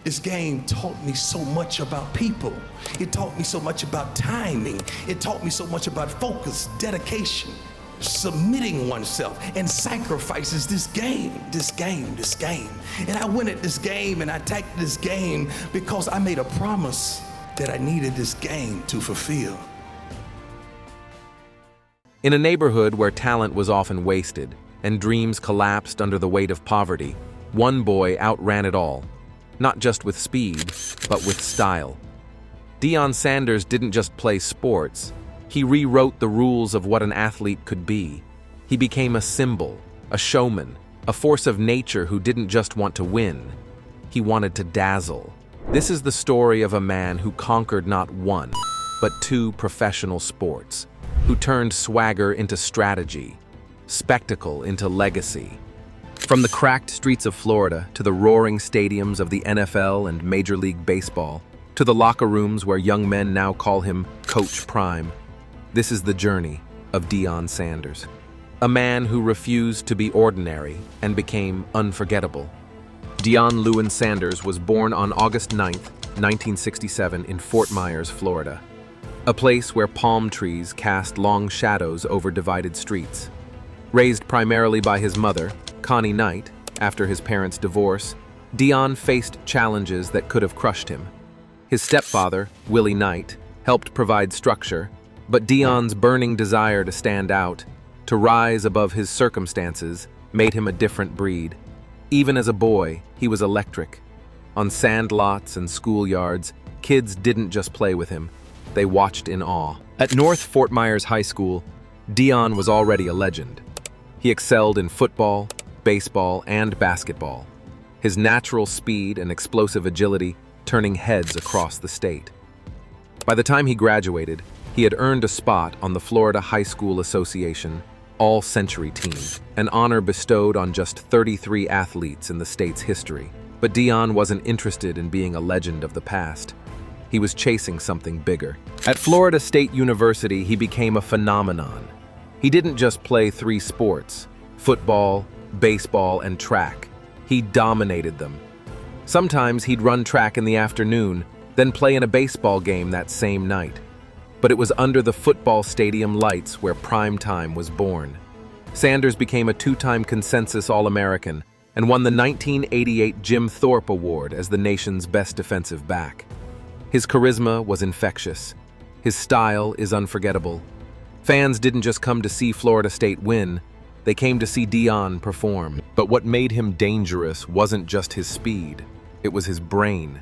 This game taught me so much about people. It taught me so much about timing. It taught me so much about focus, dedication, submitting oneself, and sacrifices. This game. And I went at this game and I attacked this game because I made a promise that I needed this game to fulfill. In a neighborhood where talent was often wasted and dreams collapsed under the weight of poverty, one boy outran it all. Not just with speed, but with style. Deion Sanders didn't just play sports. He rewrote the rules of what an athlete could be. He became a symbol, a showman, a force of nature who didn't just want to win. He wanted to dazzle. This is the story of a man who conquered not one, but two professional sports, who turned swagger into strategy, spectacle into legacy. From the cracked streets of Florida to the roaring stadiums of the NFL and Major League Baseball, to the locker rooms where young men now call him Coach Prime, this is the journey of Deion Sanders. A man who refused to be ordinary and became unforgettable. Deion Sanders was born on August 9, 1967 in Fort Myers, Florida, a place where palm trees cast long shadows over divided streets. Raised primarily by his mother, Connie Knight, after his parents' divorce, Deion faced challenges that could have crushed him. His stepfather, Willie Knight, helped provide structure, but Deion's burning desire to stand out, to rise above his circumstances, made him a different breed. Even as a boy, he was electric. On sand lots and schoolyards, kids didn't just play with him, they watched in awe. At North Fort Myers High School, Deion was already a legend. He excelled in football, baseball, and basketball, his natural speed and explosive agility turning heads across the state. By the time he graduated, he had earned a spot on the Florida High School Association All-Century Team, an honor bestowed on just 33 athletes in the state's history. But Deion wasn't interested in being a legend of the past. He was chasing something bigger. At Florida State University, he became a phenomenon. He didn't just play three sports: football, baseball, and track. He dominated them. Sometimes he'd run track in the afternoon, then play in a baseball game that same night. But it was under the football stadium lights where prime time was born. Sanders became a two-time consensus All-American and won the 1988 Jim Thorpe Award as the nation's best defensive back. His charisma was infectious. His style is unforgettable. Fans didn't just come to see Florida State win, they came to see Deion perform. But what made him dangerous wasn't just his speed, it was his brain.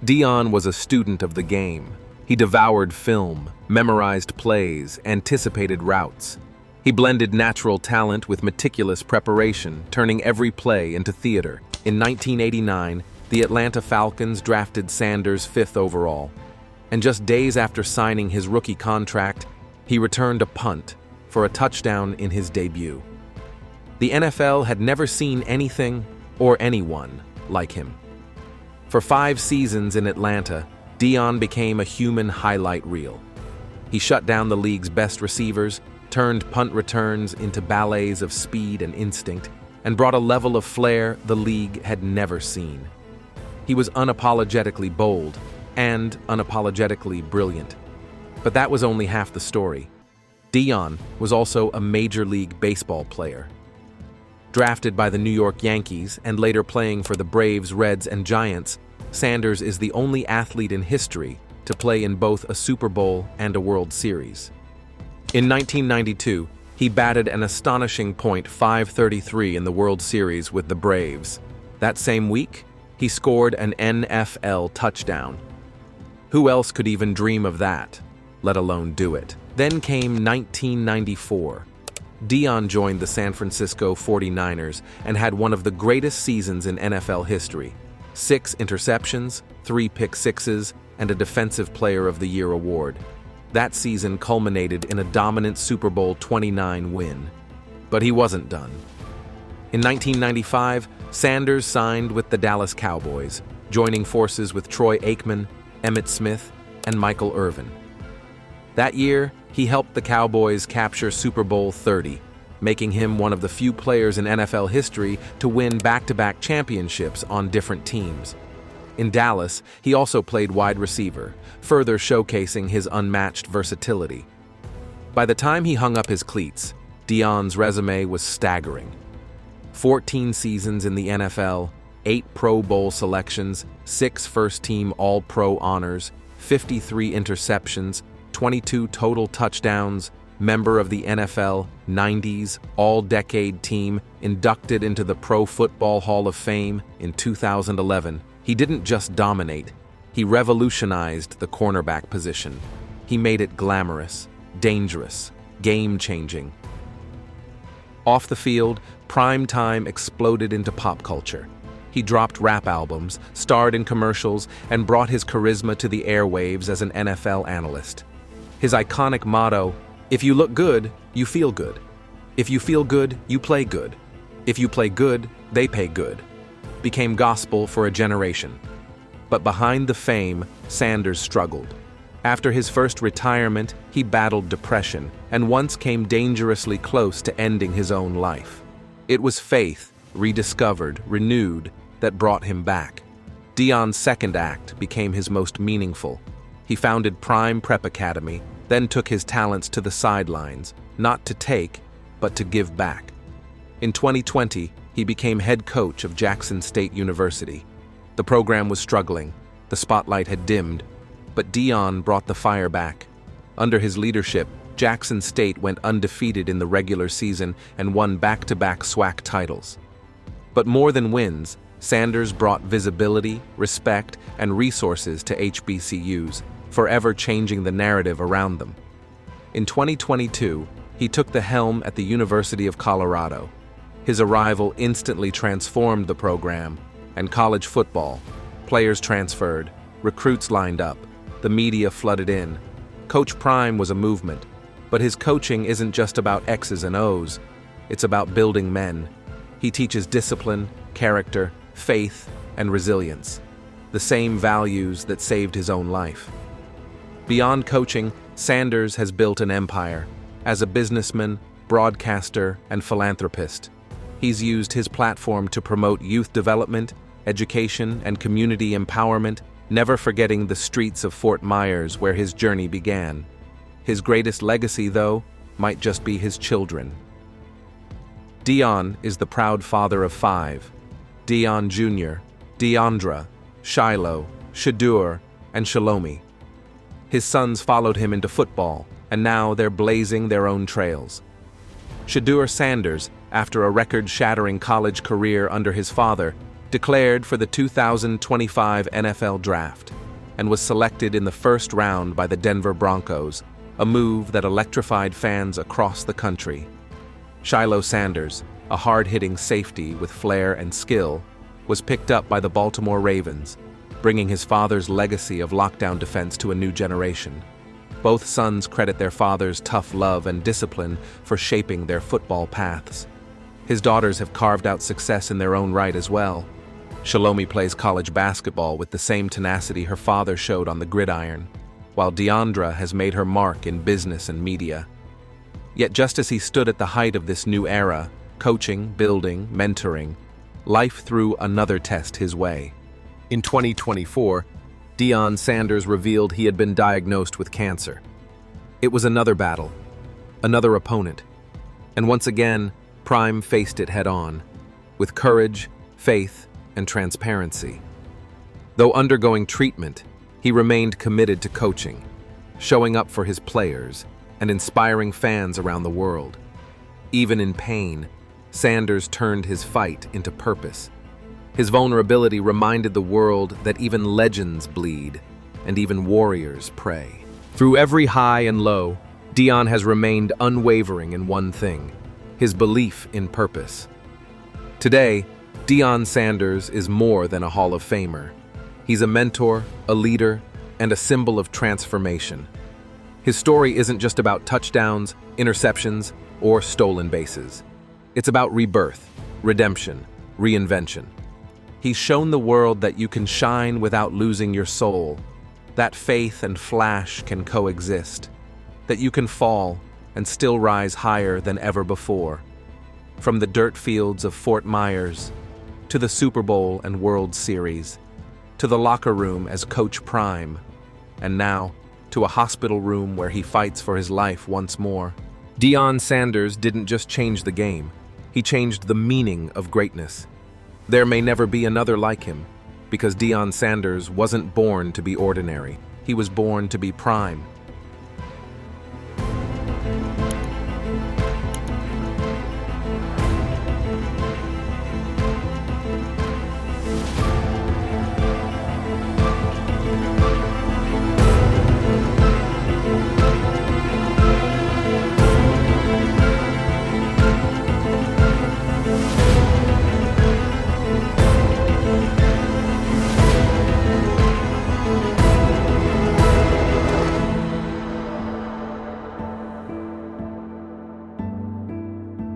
Deion was a student of the game. He devoured film, memorized plays, anticipated routes. He blended natural talent with meticulous preparation, turning every play into theater. In 1989, the Atlanta Falcons drafted Sanders 5th overall. And just days after signing his rookie contract, he returned a punt for a touchdown in his debut. The NFL had never seen anything or anyone like him. For 5 seasons in Atlanta, Deion became a human highlight reel. He shut down the league's best receivers, turned punt returns into ballets of speed and instinct, and brought a level of flair the league had never seen. He was unapologetically bold and unapologetically brilliant. But that was only half the story. Deion was also a Major League Baseball player. Drafted by the New York Yankees and later playing for the Braves, Reds, and Giants, Sanders is the only athlete in history to play in both a Super Bowl and a World Series. In 1992, he batted an astonishing .533 in the World Series with the Braves. That same week, he scored an NFL touchdown. Who else could even dream of that, let alone do it? Then came 1994. Deion joined the San Francisco 49ers and had one of the greatest seasons in NFL history. 6 interceptions, 3 pick sixes, and a Defensive Player of the Year award. That season culminated in a dominant Super Bowl 29 win. But he wasn't done. In 1995, Sanders signed with the Dallas Cowboys, joining forces with Troy Aikman, Emmitt Smith, and Michael Irvin. That year, he helped the Cowboys capture Super Bowl 30, making him one of the few players in NFL history to win back-to-back championships on different teams. In Dallas, he also played wide receiver, further showcasing his unmatched versatility. By the time he hung up his cleats, Deion's resume was staggering. 14 seasons in the NFL, 8 Pro Bowl selections, 6 first-team All-Pro honors, 53 interceptions, 22 total touchdowns, member of the NFL 90s All-Decade Team, inducted into the Pro Football Hall of Fame in 2011. He didn't just dominate, he revolutionized the cornerback position. He made it glamorous, dangerous, game-changing. Off the field, prime time exploded into pop culture. He dropped rap albums, starred in commercials, and brought his charisma to the airwaves as an NFL analyst. His iconic motto, "If you look good, you feel good. If you feel good, you play good. If you play good, they pay good," became gospel for a generation. But behind the fame, Sanders struggled. After his first retirement, he battled depression and once came dangerously close to ending his own life. It was faith, rediscovered, renewed, that brought him back. Deion's second act became his most meaningful. He founded Prime Prep Academy, then took his talents to the sidelines, not to take, but to give back. In 2020, he became head coach of Jackson State University. The program was struggling, the spotlight had dimmed, but Deion brought the fire back. Under his leadership, Jackson State went undefeated in the regular season and won back-to-back SWAC titles. But more than wins, Sanders brought visibility, respect, and resources to HBCUs, forever changing the narrative around them. In 2022, he took the helm at the University of Colorado. His arrival instantly transformed the program, and college football. Players transferred, recruits lined up, the media flooded in. Coach Prime was a movement, but his coaching isn't just about X's and O's. It's about building men. He teaches discipline, character, faith, and resilience, the same values that saved his own life. Beyond coaching, Sanders has built an empire. As a businessman, broadcaster, and philanthropist, he's used his platform to promote youth development, education, and community empowerment, never forgetting the streets of Fort Myers where his journey began. His greatest legacy, though, might just be his children. Deion is the proud father of 5. Deion Jr., Deandra, Shiloh, Shadur, and Shalomi. His sons followed him into football, and now they're blazing their own trails. Shadur Sanders, after a record-shattering college career under his father, declared for the 2025 NFL Draft and was selected in the first round by the Denver Broncos, a move that electrified fans across the country. Shiloh Sanders, a hard-hitting safety with flair and skill, was picked up by the Baltimore Ravens, bringing his father's legacy of lockdown defense to a new generation. Both sons credit their father's tough love and discipline for shaping their football paths. His daughters have carved out success in their own right as well. Shalomi plays college basketball with the same tenacity her father showed on the gridiron, while Deandra has made her mark in business and media. Yet just as he stood at the height of this new era, coaching, building, mentoring, life threw another test his way. In 2024, Deion Sanders revealed he had been diagnosed with cancer. It was another battle, another opponent, and once again, Prime faced it head-on, with courage, faith, and transparency. Though undergoing treatment, he remained committed to coaching, showing up for his players, and inspiring fans around the world. Even in pain, Sanders turned his fight into purpose. His vulnerability reminded the world that even legends bleed, and even warriors pray. Through every high and low, Deion has remained unwavering in one thing: his belief in purpose. Today, Deion Sanders is more than a Hall of Famer. He's a mentor, a leader, and a symbol of transformation. His story isn't just about touchdowns, interceptions, or stolen bases. It's about rebirth, redemption, reinvention. He's shown the world that you can shine without losing your soul, that faith and flash can coexist, that you can fall and still rise higher than ever before. From the dirt fields of Fort Myers, to the Super Bowl and World Series, to the locker room as Coach Prime, and now to a hospital room where he fights for his life once more. Deion Sanders didn't just change the game, he changed the meaning of greatness. There may never be another like him, because Deion Sanders wasn't born to be ordinary. He was born to be prime.